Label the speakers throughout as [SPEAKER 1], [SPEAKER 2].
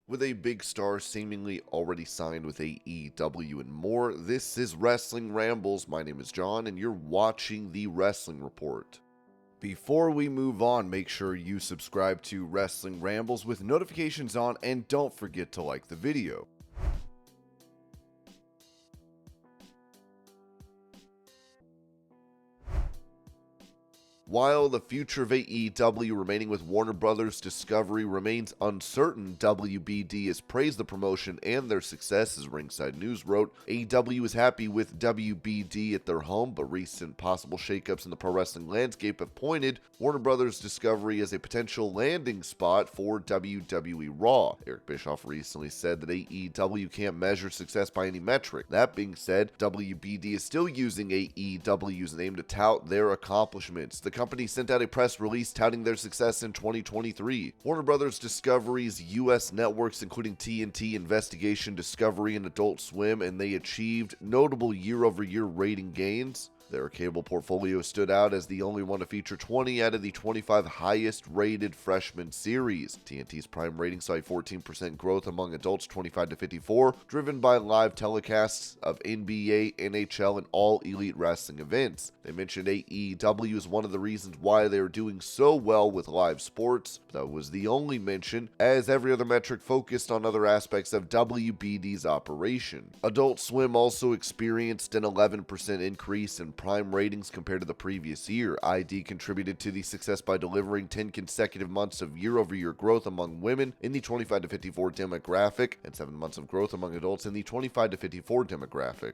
[SPEAKER 1] With a big star seemingly already signed with AEW and more, this is Wrestling Rambles. My name is John, and you're watching the Wrestling Report. Before we move on, make sure you subscribe to Wrestling Rambles with notifications on, and don't forget to like the video. While the future of AEW remaining with Warner Bros. Discovery remains uncertain, WBD has praised the promotion and their success, as Ringside News wrote. AEW is happy with WBD at their home, but recent possible shakeups in the pro wrestling landscape have pointed Warner Bros. Discovery as a potential landing spot for WWE Raw. Eric Bischoff recently said that AEW can't measure success by any metric. That being said, WBD is still using AEW's name to tout their accomplishments. The company sent out a press release touting their success in 2023. Warner Bros. Discovery's U.S. networks, including TNT, Investigation, Discovery, and Adult Swim, and they achieved notable year-over-year rating gains. Their cable portfolio stood out as the only one to feature 20 out of the 25 highest-rated freshman series. TNT's prime rating saw a 14% growth among adults 25 to 54, driven by live telecasts of NBA, NHL, and all Elite Wrestling events. They mentioned AEW as one of the reasons why they are doing so well with live sports. That was the only mention, as every other metric focused on other aspects of WBD's operation. Adult Swim also experienced an 11% increase in prime ratings compared to the previous year. ID contributed to the success by delivering 10 consecutive months of year-over-year growth among women in the 25 to 54 demographic and 7 months of growth among adults in the 25 to 54 demographic.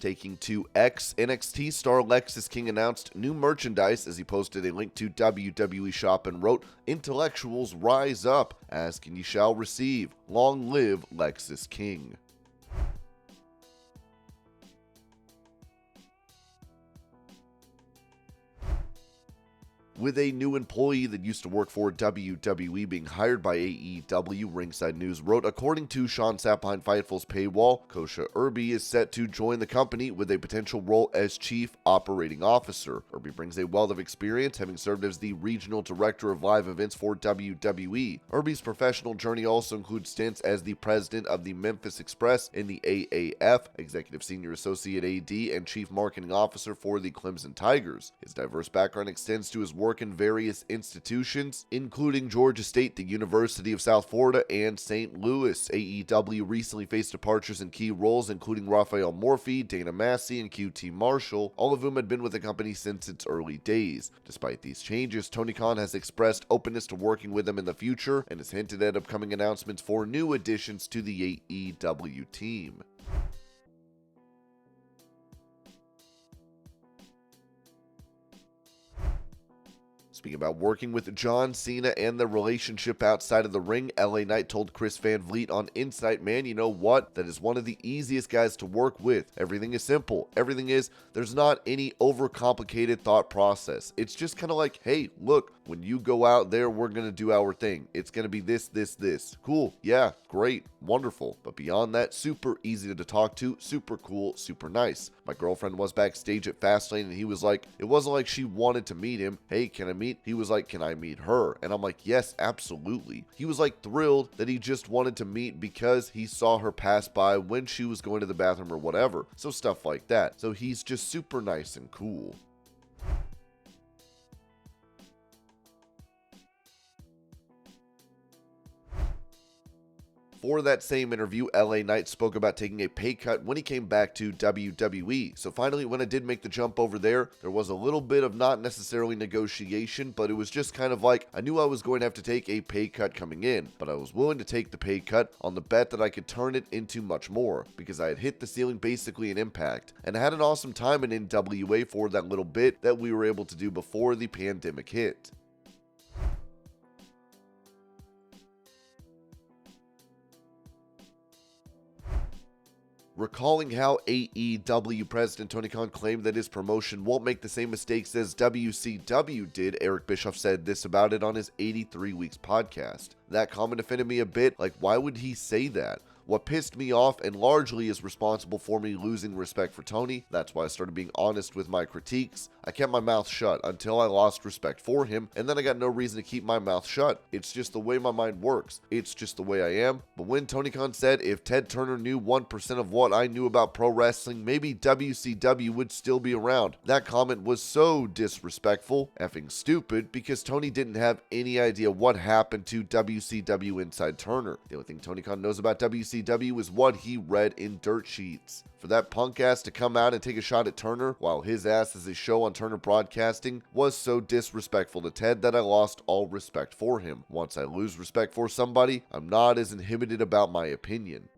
[SPEAKER 1] Taking to X, NXT star Lexis King announced new merchandise as he posted a link to WWE Shop and wrote, "Intellectuals rise up, ask and ye shall receive. Long live Lexis King." With a new employee that used to work for WWE being hired by AEW, Ringside News wrote, according to Sean Sapp behind Fightful's paywall, Kosha Irby is set to join the company with a potential role as Chief Operating Officer. Irby brings a wealth of experience, having served as the Regional Director of Live Events for WWE. Irby's professional journey also includes stints as the President of the Memphis Express in the AAF, Executive Senior Associate AD, and Chief Marketing Officer for the Clemson Tigers. His diverse background extends to his work in various institutions, including Georgia State, the University of South Florida, and St. Louis. AEW recently faced departures in key roles, including Raphael Morphy, Dana Massey, and QT Marshall, all of whom had been with the company since its early days. Despite these changes, Tony Khan has expressed openness to working with them in the future and has hinted at upcoming announcements for new additions to the AEW team. Speaking about working with John Cena and their relationship outside of the ring, LA Knight told Chris Van Vliet on Insight, "Man, you know what? That is one of the easiest guys to work with. Everything is simple. There's not any overcomplicated thought process. It's just kind of like, hey, look, when you go out there, we're going to do our thing. It's going to be this, this, this. Cool. Yeah, great. Wonderful. But beyond that, super easy to talk to, super cool, super nice. My girlfriend was backstage at Fastlane, and he was like, it wasn't like she wanted to meet him. Hey, can I meet? He was like, can I meet her? And I'm like, yes, absolutely. He was like thrilled that he just wanted to meet because he saw her pass by when she was going to the bathroom or whatever. So stuff like that. So he's just super nice and cool. For that same interview, LA Knight spoke about taking a pay cut when he came back to WWE. So finally, when I did make the jump over there was a little bit of not necessarily negotiation, but it was just kind of like, I knew I was going to have to take a pay cut coming in, but I was willing to take the pay cut on the bet that I could turn it into much more, because I had hit the ceiling basically in Impact, and I had an awesome time in NWA for that little bit that we were able to do before the pandemic hit. Recalling how AEW President Tony Khan claimed that his promotion won't make the same mistakes as WCW did, Eric Bischoff said this about it on his 83 Weeks podcast. That comment offended me a bit. Like, why would he say that? what pissed me off and largely is responsible for me losing respect for Tony. That's why I started being honest with my critiques. I kept my mouth shut until I lost respect for him, and then I got no reason to keep my mouth shut. It's just the way my mind works. It's just the way I am. But when Tony Khan said if Ted Turner knew 1% of what I knew about pro wrestling, maybe WCW would still be around. That comment was so disrespectful, effing stupid, because Tony didn't have any idea what happened to WCW inside Turner. The only thing Tony Khan knows about WCW is what he read in dirt sheets. For that punk ass to come out and take a shot at Turner while his ass is a show on Turner Broadcasting was so disrespectful to Ted that I lost all respect for him. Once I lose respect for somebody, I'm not as inhibited about my opinion.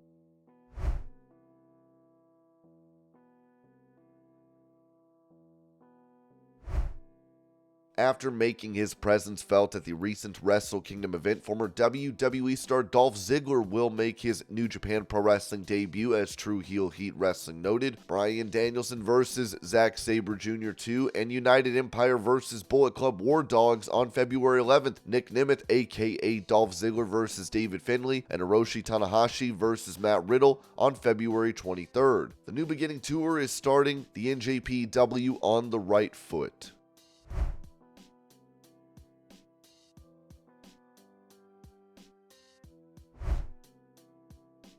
[SPEAKER 1] After making his presence felt at the recent Wrestle Kingdom event, former WWE star Dolph Ziggler will make his New Japan Pro Wrestling debut, as True Heel Heat Wrestling noted. Bryan Danielson vs. Zack Sabre Jr. 2 and United Empire vs. Bullet Club War Dogs on February 11th. Nick Nemeth, aka Dolph Ziggler vs. David Finlay, and Hiroshi Tanahashi vs. Matt Riddle on February 23rd. The New Beginning Tour is starting, the NJPW on the right foot.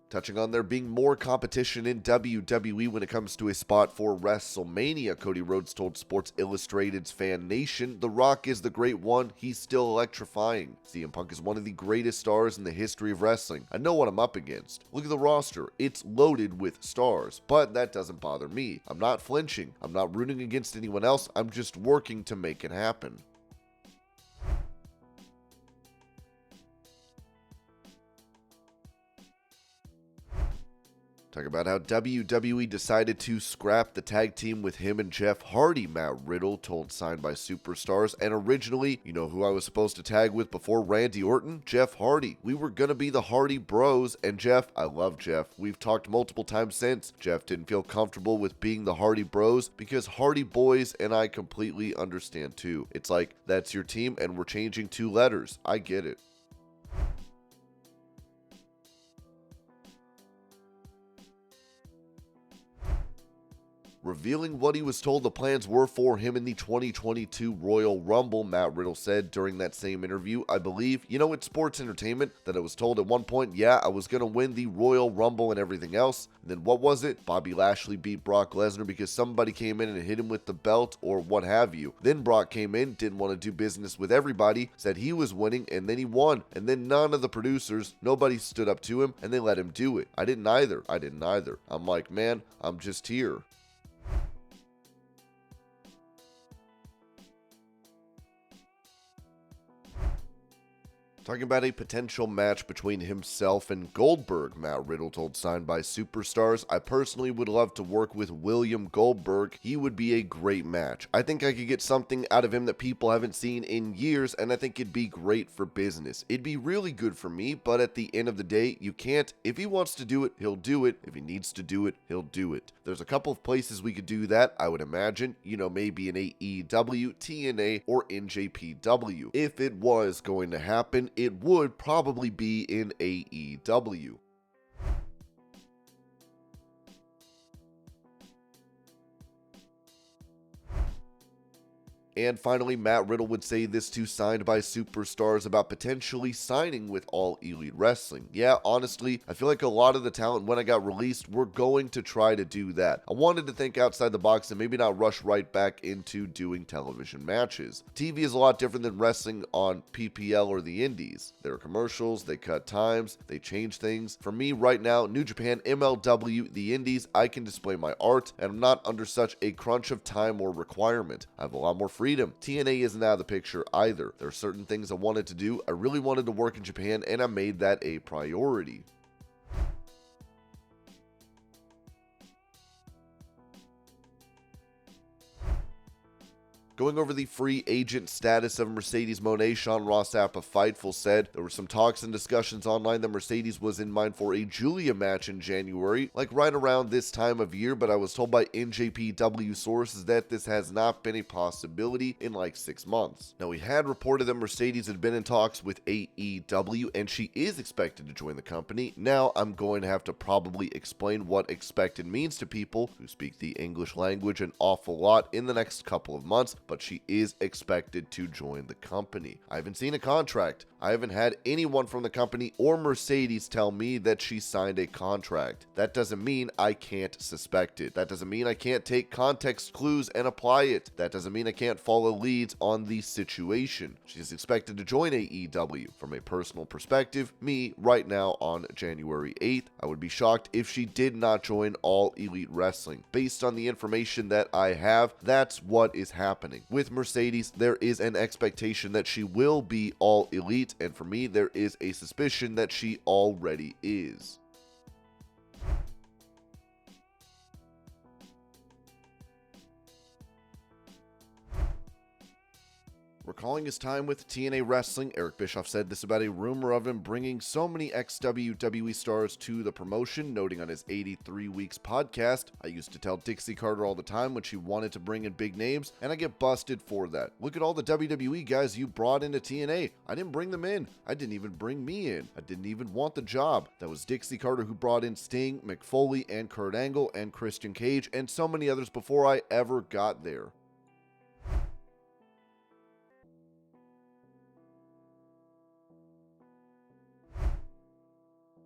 [SPEAKER 1] Touching on there being more competition in WWE when it comes to a spot for WrestleMania, Cody Rhodes told Sports Illustrated's Fan Nation, "The Rock is the great one, he's still electrifying. CM Punk is one of the greatest stars in the history of wrestling. I know what I'm up against. Look at the roster, it's loaded with stars, but that doesn't bother me. I'm not flinching, I'm not rooting against anyone else, I'm just working to make it happen." Talk about how WWE decided to scrap the tag team with him and Jeff Hardy, Matt Riddle told Signed by Superstars. And originally, you know who I was supposed to tag with before Randy Orton? Jeff Hardy. We were gonna be the Hardy Bros, and Jeff, I love Jeff. We've talked multiple times since. Jeff didn't feel comfortable with being the Hardy Bros because Hardy Boys, and I completely understand too. It's like, that's your team and we're changing 2 letters. I get it. Revealing what he was told the plans were for him in the 2022 Royal Rumble, Matt Riddle said during that same interview, "I believe, it's sports entertainment, that I was told at one point, yeah, I was going to win the Royal Rumble and everything else. And then what was it? Bobby Lashley beat Brock Lesnar because somebody came in and hit him with the belt or what have you. Then Brock came in, didn't want to do business with everybody, said he was winning, and then he won. And then none of the producers, nobody stood up to him, and they let him do it. I didn't either. I'm like, man, I'm just here." Talking about a potential match between himself and Goldberg, Matt Riddle told Signed by Superstars, "I personally would love to work with William Goldberg. He would be a great match. I think I could get something out of him that people haven't seen in years, and I think it'd be great for business. It'd be really good for me, but at the end of the day, you can't. If he wants to do it, he'll do it. If he needs to do it, he'll do it. There's a couple of places we could do that, I would imagine. Maybe in AEW, TNA, or NJPW. If it was going to happen, it would probably be in AEW. And finally, Matt Riddle would say this to Signed by Superstars about potentially signing with All Elite Wrestling. "Yeah, honestly, I feel like a lot of the talent when I got released were going to try to do that. I wanted to think outside the box and maybe not rush right back into doing television matches. TV is a lot different than wrestling on PPL or the Indies. There are commercials, they cut times, they change things. For me right now, New Japan, MLW, the Indies, I can display my art, and I'm not under such a crunch of time or requirement. I have a lot more freedom. TNA isn't out of the picture either. There are certain things I wanted to do. I really wanted to work in Japan, and I made that a priority." Going over the free agent status of Mercedes Mone, Sean Ross Sapp of Fightful said there were some talks and discussions online that Mercedes was in mind for a Julia match in January, like right around this time of year, but I was told by NJPW sources that this has not been a possibility in like 6 months. Now, we had reported that Mercedes had been in talks with AEW and she is expected to join the company. Now, I'm going to have to probably explain what expected means to people who speak the English language an awful lot in the next couple of months, but she is expected to join the company. I haven't seen a contract. I haven't had anyone from the company or Mercedes tell me that she signed a contract. That doesn't mean I can't suspect it. That doesn't mean I can't take context clues and apply it. That doesn't mean I can't follow leads on the situation. She's expected to join AEW. From a personal perspective, me, right now on January 8th, I would be shocked if she did not join All Elite Wrestling. Based on the information that I have, that's what is happening. With Mercedes, there is an expectation that she will be All Elite, and for me, there is a suspicion that she already is. Recalling his time with TNA Wrestling, Eric Bischoff said this about a rumor of him bringing so many ex-WWE stars to the promotion, noting on his 83 Weeks podcast, "I used to tell Dixie Carter all the time when she wanted to bring in big names, and I get busted for that. Look at all the WWE guys you brought into TNA. I didn't bring them in. I didn't even bring me in. I didn't even want the job. That was Dixie Carter who brought in Sting, Mick Foley, and Kurt Angle, and Christian Cage, and so many others before I ever got there."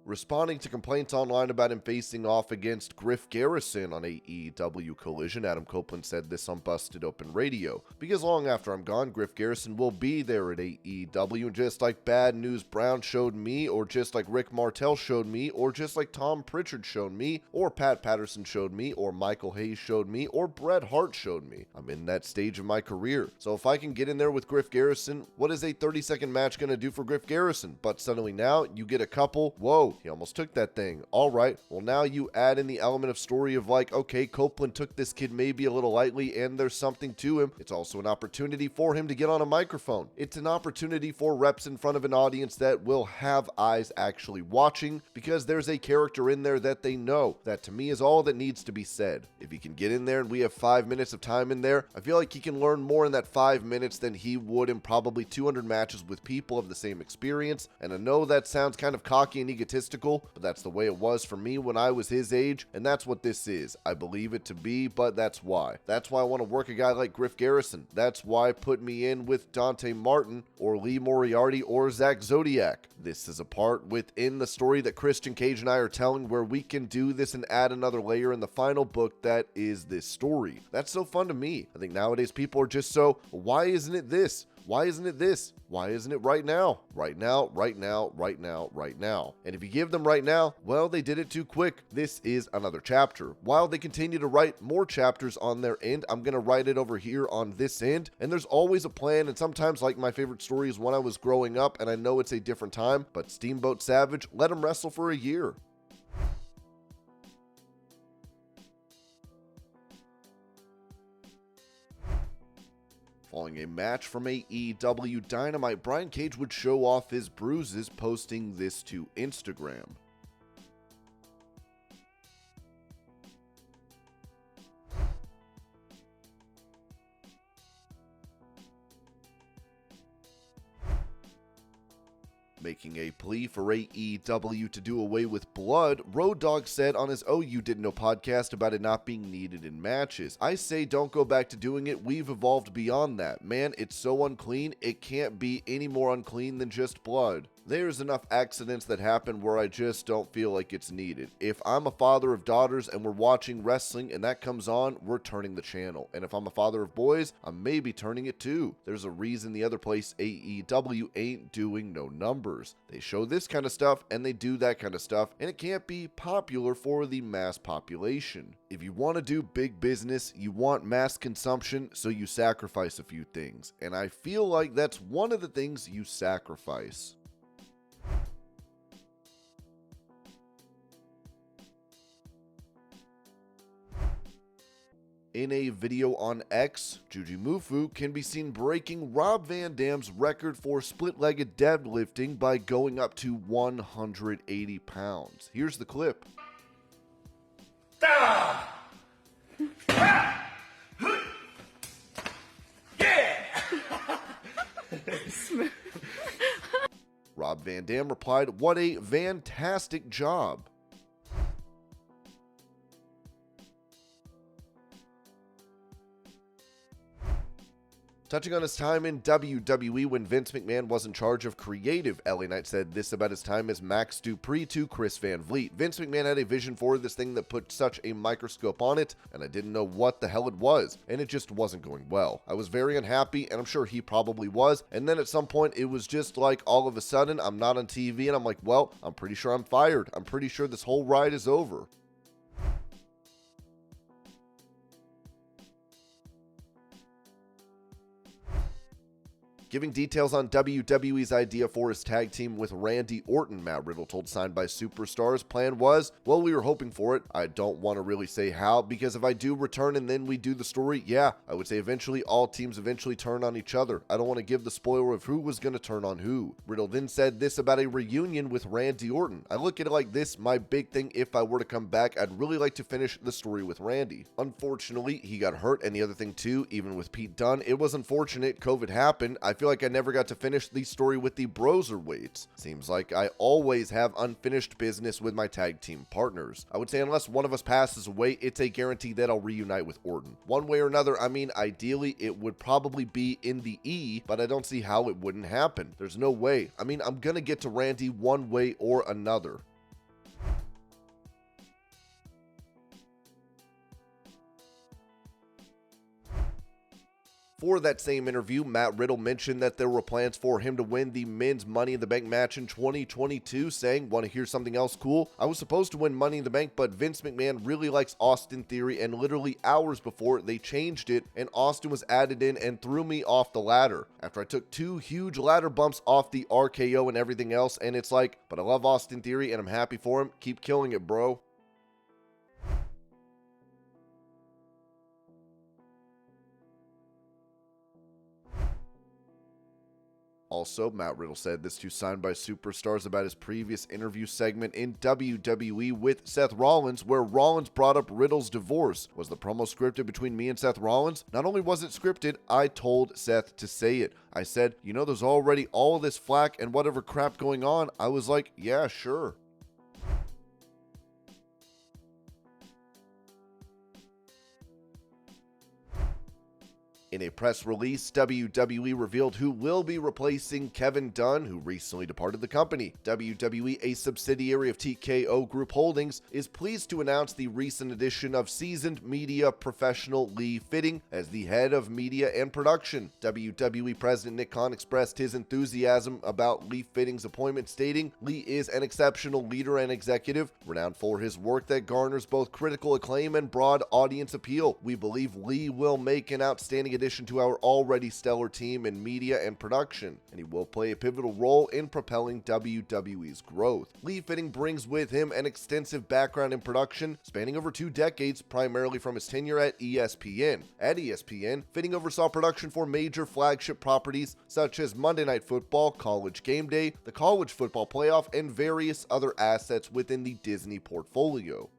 [SPEAKER 1] Responding to complaints online about him facing off against Griff Garrison on AEW Collision, Adam Copeland said this on Busted Open Radio. "Because long after I'm gone, Griff Garrison will be there at AEW, and just like Bad News Brown showed me, or just like Rick Martel showed me, or just like Tom Pritchard showed me, or Pat Patterson showed me, or Michael Hayes showed me, or Bret Hart showed me. I'm in that stage of my career. So if I can get in there with Griff Garrison, what is a 30-second match going to do for Griff Garrison? But suddenly now, you get a couple, whoa, he almost took that thing. All right, well now you add in the element of story of like, okay, Copeland took this kid maybe a little lightly and there's something to him. It's also an opportunity for him to get on a microphone. It's an opportunity for reps in front of an audience that will have eyes actually watching because there's a character in there that they know. That to me is all that needs to be said. If he can get in there and we have 5 minutes of time in there, I feel like he can learn more in that 5 minutes than he would in probably 200 matches with people of the same experience. And I know that sounds kind of cocky and egotistical, but that's the way it was for me when I was his age, and that's what this is. I believe it to be, but that's why. That's why I want to work a guy like Griff Garrison. That's why put me in with Dante Martin or Lee Moriarty or Zach Zodiac. This is a part within the story that Christian Cage and I are telling where we can do this and add another layer in the final book that is this story. That's so fun to me. I think nowadays people are just so, why isn't it this? Why isn't it this? Why isn't it right now? Right now, right now, right now, right now. And if you give them right now, well, they did it too quick. This is another chapter. While they continue to write more chapters on their end, I'm going to write it over here on this end. And there's always a plan. And sometimes, like my favorite story is when I was growing up, and I know it's a different time, but Steamboat Savage let him wrestle for a year. Following a match from AEW Dynamite, Brian Cage would show off his bruises, posting this to Instagram. Making a plea for AEW to do away with blood, Road Dogg said on his Oh You Didn't Know podcast about it not being needed in matches. "I say don't go back to doing it. We've evolved beyond that. Man, it's so unclean, it can't be any more unclean than just blood. There's enough accidents that happen where I just don't feel like it's needed. If I'm a father of daughters and we're watching wrestling and that comes on, we're turning the channel. And if I'm a father of boys, I'm maybe turning it too. There's a reason the other place, AEW, ain't doing no numbers. They show this kind of stuff and they do that kind of stuff, and it can't be popular for the mass population. If you want to do big business, you want mass consumption, so you sacrifice a few things. And I feel like that's one of the things you sacrifice." In a video on X, Jujimufu can be seen breaking Rob Van Dam's record for split-legged deadlifting by going up to 180 pounds. Here's the clip. Rob Van Dam replied, "What a fantastic job." Touching on his time in WWE when Vince McMahon was in charge of creative, LA Knight said this about his time as Max Dupree to Chris Van Vliet. "Vince McMahon had a vision for this thing that put such a microscope on it, and I didn't know what the hell it was, and it just wasn't going well. I was very unhappy, and I'm sure he probably was, and then at some point it was just like all of a sudden I'm not on TV, and I'm like, well, I'm pretty sure I'm fired. I'm pretty sure this whole ride is over." Giving details on WWE's idea for his tag team with Randy Orton, Matt Riddle told Signed by Superstars plan was, "Well, we were hoping for it. I don't want to really say how, because if I do return and then we do the story, yeah, I would say eventually all teams eventually turn on each other. I don't want to give the spoiler of who was going to turn on who." Riddle then said this about a reunion with Randy Orton. "I look at it like this, my big thing if I were to come back, I'd really like to finish the story with Randy. Unfortunately, he got hurt, and the other thing too, even with Pete Dunne, it was unfortunate, COVID happened. I feel like I never got to finish the story with the Broserweights. Seems like I always have unfinished business with my tag team partners. I would say unless one of us passes away, it's a guarantee that I'll reunite with Orton. One way or another, I mean, ideally it would probably be in the E, but I don't see how it wouldn't happen. There's no way. I mean, I'm gonna get to Randy one way or another." For that same interview, Matt Riddle mentioned that there were plans for him to win the men's Money in the Bank match in 2022, saying, "Want to hear something else cool? I was supposed to win Money in the Bank, but Vince McMahon really likes Austin Theory, and literally hours before they changed it, and Austin was added in and threw me off the ladder. After I took 2 huge ladder bumps off the RKO and everything else, and it's like, but I love Austin Theory and I'm happy for him. Keep killing it, bro." Also, Matt Riddle said this to Signed by Superstars about his previous interview segment in WWE with Seth Rollins, where Rollins brought up Riddle's divorce. "Was the promo scripted between me and Seth Rollins? Not only was it scripted, I told Seth to say it. I said, you know, there's already all this flack and whatever crap going on." I was like, yeah, sure. In a press release, WWE revealed who will be replacing Kevin Dunn, who recently departed the company. WWE, a subsidiary of TKO Group Holdings, is pleased to announce the recent addition of seasoned media professional Lee Fitting as the head of media and production. WWE President Nick Khan expressed his enthusiasm about Lee Fitting's appointment, stating, "Lee is an exceptional leader and executive, renowned for his work that garners both critical acclaim and broad audience appeal. We believe Lee will make an outstanding addition to our already stellar team in media and production, and he will play a pivotal role in propelling WWE's growth." Lee Fitting brings with him an extensive background in production, spanning over 2 decades, primarily from his tenure at ESPN. At ESPN, Fitting oversaw production for major flagship properties such as Monday Night Football, College Game Day, the College Football Playoff, and various other assets within the Disney portfolio.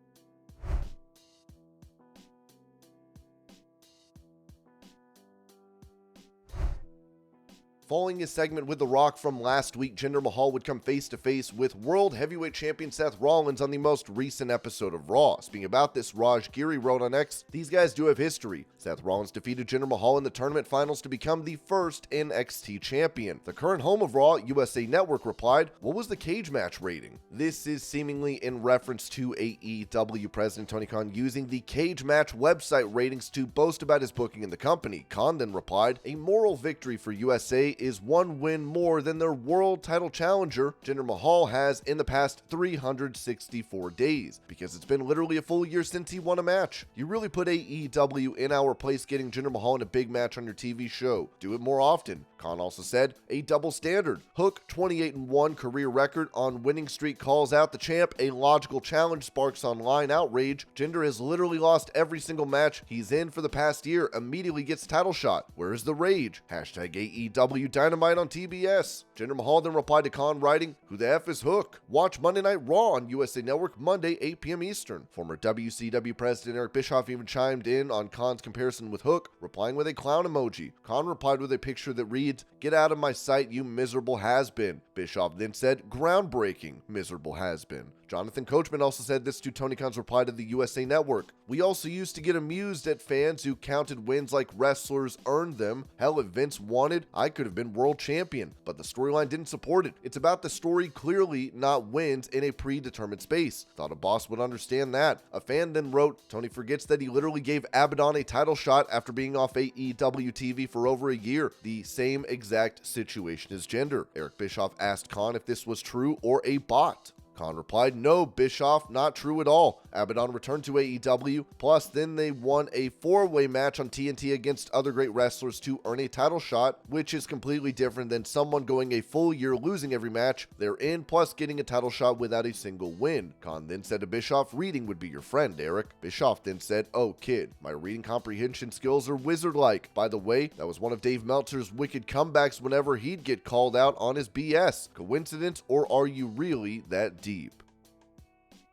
[SPEAKER 1] Following his segment with The Rock from last week, Jinder Mahal would come face-to-face with World Heavyweight Champion Seth Rollins on the most recent episode of Raw. Speaking about this, Raj Giri wrote on X, "These guys do have history. Seth Rollins defeated Jinder Mahal in the tournament finals to become the first NXT champion. The current home of Raw, USA Network, replied, what was the cage match rating?" This is seemingly in reference to AEW President Tony Khan using the cage match website ratings to boast about his booking in the company. Khan then replied, "A moral victory for USA is 1 win more than their world title challenger Jinder Mahal has in the past 364 days, because it's been literally a full year since he won a match. You really put AEW in our place getting Jinder Mahal in a big match on your TV show. Do it more often. Khan also said, a double standard. Hook, 28-1 career record on winning streak, calls out the champ. A logical challenge sparks online outrage. Jinder has literally lost every single match he's in for the past year. Immediately gets title shot. Where's the rage? Hashtag AEW Dynamite on TBS. Jinder Mahal then replied to Khan writing, who the F is Hook? Watch Monday Night Raw on USA Network Monday, 8 p.m. Eastern. Former WCW President Eric Bischoff even chimed in on Khan's comparison with Hook, replying with a clown emoji. Khan replied with a picture that reads, get out of my sight, you miserable has-been. Bischoff then said, groundbreaking, miserable has-been. Jonathan Coachman also said this to Tony Khan's reply to the USA Network. We also used to get amused at fans who counted wins like wrestlers earned them. Hell, if Vince wanted, I could have been world champion, but the storyline didn't support it. It's about the story, clearly, not wins in a predetermined space. Thought a boss would understand that. A fan then wrote, Tony forgets that he literally gave Abaddon a title shot after being off AEW TV for over a year. The same exact situation as Jinder. Eric Bischoff asked Khan if this was true or a bot. Khan replied, no, Bischoff, not true at all. Abaddon returned to AEW, plus then they won a 4-way match on TNT against other great wrestlers to earn a title shot, which is completely different than someone going a full year losing every match they're in, plus getting a title shot without a single win. Khan then said to Bischoff, reading would be your friend, Eric. Bischoff then said, oh kid, my reading comprehension skills are wizard-like. By the way, that was one of Dave Meltzer's wicked comebacks whenever he'd get called out on his BS. Coincidence, or are you really that deep?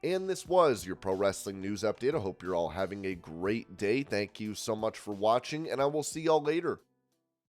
[SPEAKER 1] And this was your Pro Wrestling News Update. I hope you're all having a great day. Thank you so much for watching, and I will see y'all later.